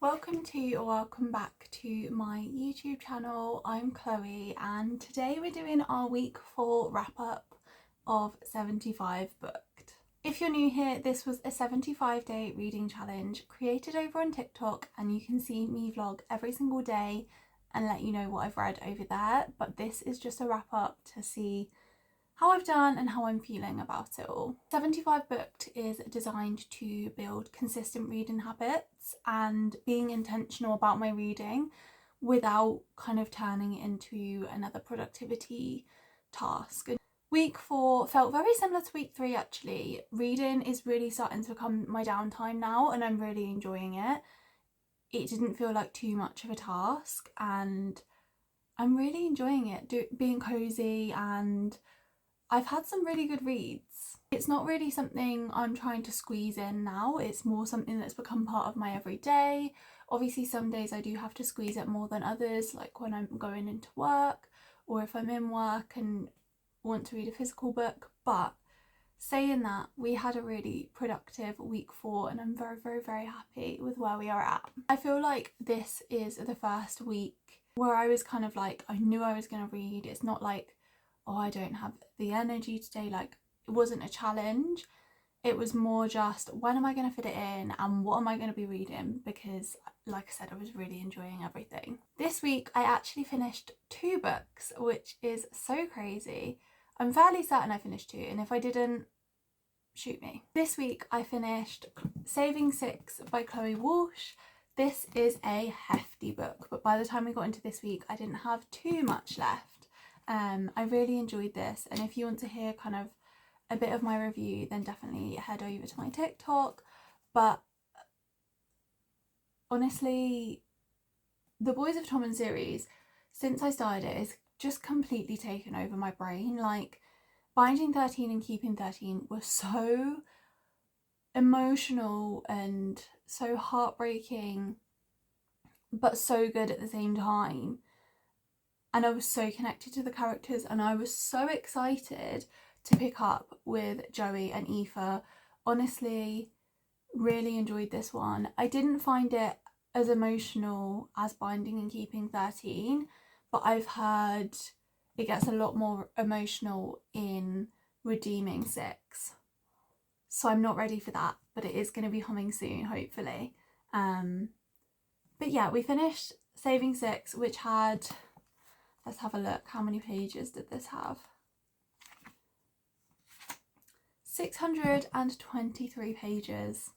Welcome back to my YouTube channel. I'm Chloe and today we're doing our week 4 wrap up of 75 booked. If you're new here, this was a 75-day reading challenge created over on TikTok, and you can see me vlog every single day and let you know what I've read over there, but this is just a wrap up to see how I've done and how I'm feeling about it all. 75 Booked is designed to build consistent reading habits and being intentional about my reading without kind of turning it into another productivity task. Week 4 felt very similar to week 3 actually. Reading is really starting to become my downtime now and I'm really enjoying it. It didn't feel like too much of a task and I'm really enjoying it, being cozy, and I've had some really good reads. It's not really something I'm trying to squeeze in now, it's more something that's become part of my everyday. Obviously some days I do have to squeeze it more than others, like when I'm going into work or if I'm in work and want to read a physical book, but saying that, we had a really productive week 4 and I'm very happy with where we are at. I feel like this is the first week where I was kind of like, I knew I was going to read. It's not like, oh, I don't have the energy today. Like, it wasn't a challenge. It was more just, when am I going to fit it in and what am I going to be reading? Because like I said, I was really enjoying everything. This week I actually finished 2 books, which is so crazy. I'm fairly certain I finished 2, and if I didn't, shoot me. This week I finished Saving Six by Chloe Walsh. This is a hefty book, but by the time we got into this week I didn't have too much left. I really enjoyed this, and if you want to hear kind of a bit of my review, then definitely head over to my TikTok. But honestly, the Boys of Tommen series, since I started it, is just completely taken over my brain. Like, Binding 13 and Keeping 13 were so emotional and so heartbreaking, but so good at the same time. And I was so connected to the characters and I was so excited to pick up with Joey and Aoife. Honestly, really enjoyed this one. I didn't find it as emotional as Binding and Keeping 13, but I've heard it gets a lot more emotional in Redeeming 6. So I'm not ready for that, but it is going to be coming soon, hopefully. But yeah, we finished Saving Six, which had, let's have a look, how many pages did this have? 623 pages.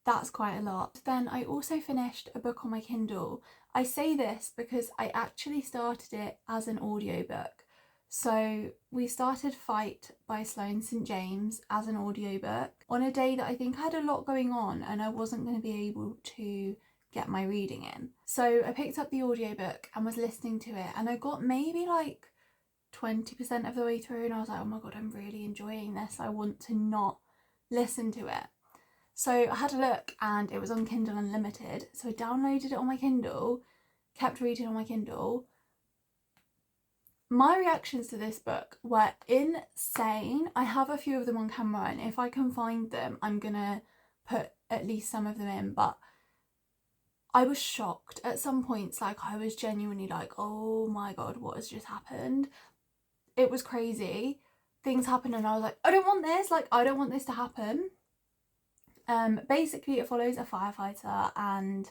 That's quite a lot. Then I also finished a book on my Kindle. I say this because I actually started it as an audiobook. So we started Fight by Sloane St. James as an audiobook on a day that I think I had a lot going on and I wasn't going to be able to get my reading in. So I picked up the audiobook and was listening to it, and I got maybe like 20% of the way through and I was like, oh my god, I'm really enjoying this. I want to not listen to it. So I had a look and it was on Kindle Unlimited, so I downloaded it on my Kindle, kept reading on my Kindle. My reactions to this book were insane. I have a few of them on camera, and if I can find them I'm gonna put at least some of them in, but I was shocked at some points. Like, I was genuinely like, oh my god, what has just happened? It was crazy. Things happened and I was like, I don't want this, like I don't want this to happen. Basically it follows a firefighter and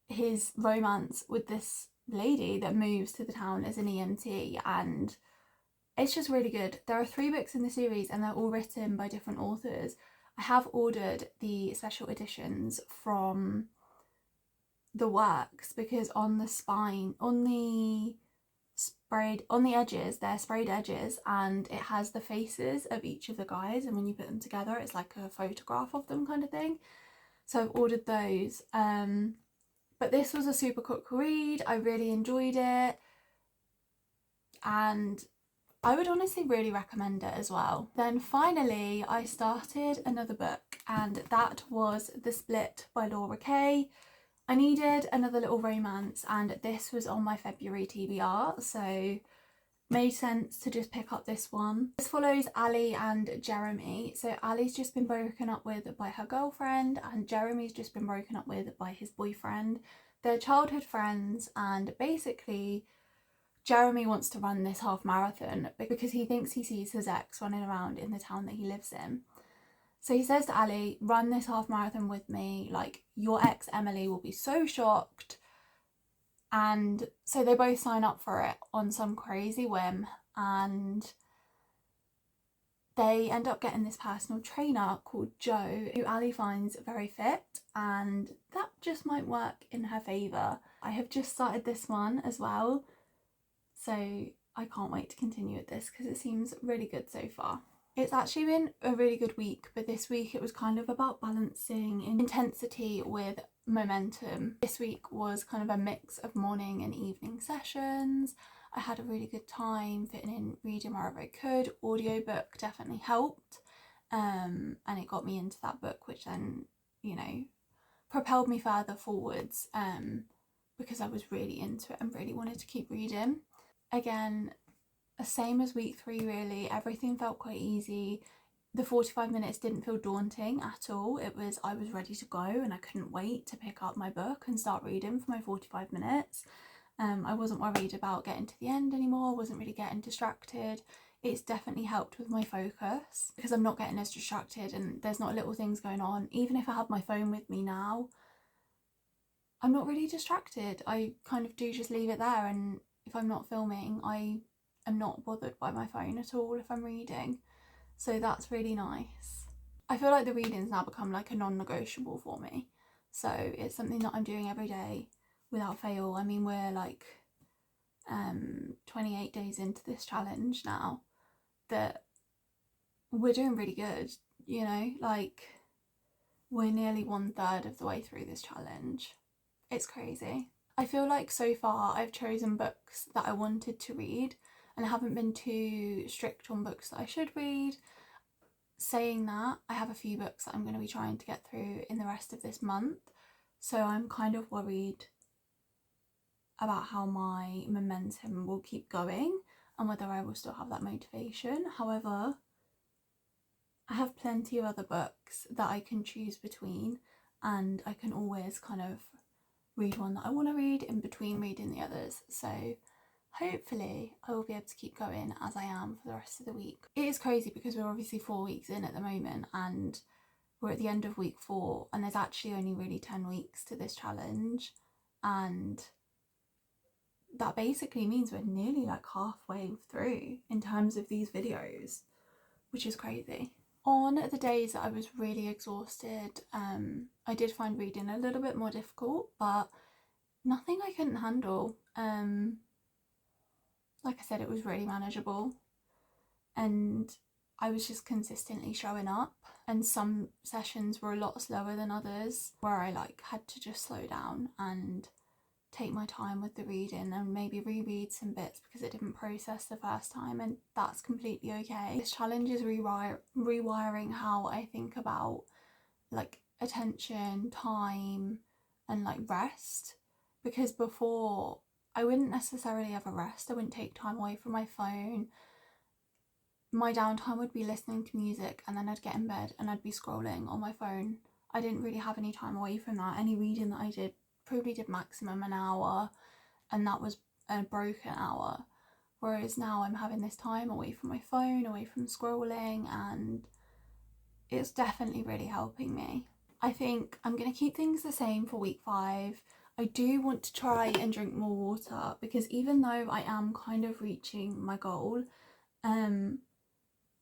his romance with this lady that moves to the town as an EMT, and it's just really good. There are 3 books in the series and they're all written by different authors. I have ordered the special editions from the works because on the spine, on the edges, they're sprayed edges, and it has the faces of each of the guys, and when you put them together it's like a photograph of them kind of thing. So I've ordered those. But this was a super quick read. I really enjoyed it and I would honestly really recommend it as well. Then finally I started another book, and that was The Split by Laura Kay. I needed another little romance and this was on my February TBR, so made sense to just pick up this one. This follows Ali and Jeremy. So Ali's just been broken up with by her girlfriend and Jeremy's just been broken up with by his boyfriend. They're childhood friends, and basically Jeremy wants to run this half marathon because he thinks he sees his ex running around in the town that he lives in. So he says to Ali, run this half marathon with me, like your ex Emily will be so shocked. And so they both sign up for it on some crazy whim, and they end up getting this personal trainer called Joe, who Ali finds very fit, and that just might work in her favour. I have just started this one as well, so I can't wait to continue with this because it seems really good so far. It's actually been a really good week, but this week it was kind of about balancing intensity with momentum. This week was kind of a mix of morning and evening sessions. I had a really good time fitting in reading wherever I could. Audiobook definitely helped, and it got me into that book, which then, you know, propelled me further forwards, because I was really into it and really wanted to keep reading. Again, the same as week 3 really, everything felt quite easy. The 45 minutes didn't feel daunting at all. I was ready to go and I couldn't wait to pick up my book and start reading for my 45 minutes. I wasn't worried about getting to the end anymore, wasn't really getting distracted. It's definitely helped with my focus because I'm not getting as distracted and there's not little things going on. Even if I have my phone with me now, I'm not really distracted. I kind of do just leave it there, and if I'm not filming, I am not bothered by my phone at all if I'm reading. So that's really nice. I feel like the reading's now become like a non-negotiable for me. So it's something that I'm doing every day without fail. I mean, we're like 28 days into this challenge now, that we're doing really good, you know, like we're nearly 1/3 of the way through this challenge. It's crazy. I feel like so far I've chosen books that I wanted to read and I haven't been too strict on books that I should read. Saying that, I have a few books that I'm going to be trying to get through in the rest of this month, so I'm kind of worried about how my momentum will keep going and whether I will still have that motivation. However, I have plenty of other books that I can choose between, and I can always kind of read one that I want to read in between reading the others. So hopefully I will be able to keep going as I am for the rest of the week. It is crazy because we're obviously 4 weeks in at the moment and we're at the end of week 4 and there's actually only really 10 weeks to this challenge, and that basically means we're nearly like halfway through in terms of these videos, which is crazy. On the days that I was really exhausted, I did find reading a little bit more difficult, but nothing I couldn't handle. Like I said, it was really manageable and I was just consistently showing up, and some sessions were a lot slower than others where I like had to just slow down and take my time with the reading and maybe reread some bits because it didn't process the first time, and that's completely okay. This challenge is rewiring how I think about like attention, time and like rest, because before I wouldn't necessarily ever rest. I wouldn't take time away from my phone. My downtime would be listening to music and then I'd get in bed and I'd be scrolling on my phone. I didn't really have any time away from that. Any reading that I did probably did maximum an hour, and that was a broken hour. Whereas now I'm having this time away from my phone, away from scrolling, and it's definitely really helping me. I think I'm going to keep things the same for week 5. I do want to try and drink more water because even though I am kind of reaching my goal, I'm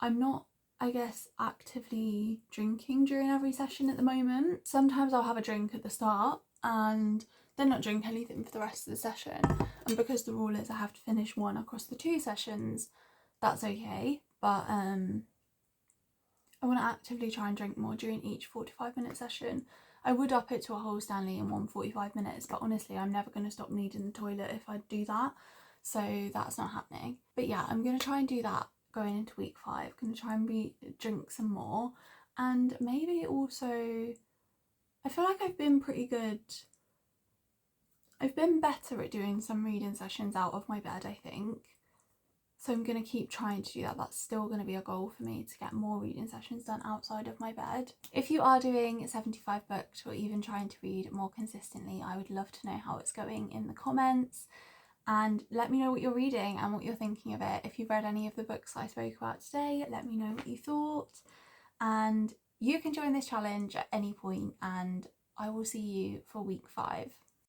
not, I guess, actively drinking during every session at the moment. Sometimes I'll have a drink at the start and then not drink anything for the rest of the session. And because the rule is I have to finish one across the 2 sessions, that's okay. But I want to actively try and drink more during each 45-minute session. I would up it to a whole Stanley in 145 minutes, but honestly, I'm never going to stop needing the toilet if I do that. So that's not happening. But yeah, I'm going to try and do that going into week 5. Going to try and drink some more, and maybe also I feel like I've been pretty good. I've been better at doing some reading sessions out of my bed, I think. So I'm going to keep trying to do that. That's still going to be a goal for me, to get more reading sessions done outside of my bed. If you are doing 75 books or even trying to read more consistently, I would love to know how it's going in the comments, and let me know what you're reading and what you're thinking of it. If you've read any of the books I spoke about today, let me know what you thought. And you can join this challenge at any point, and I will see you for week 5.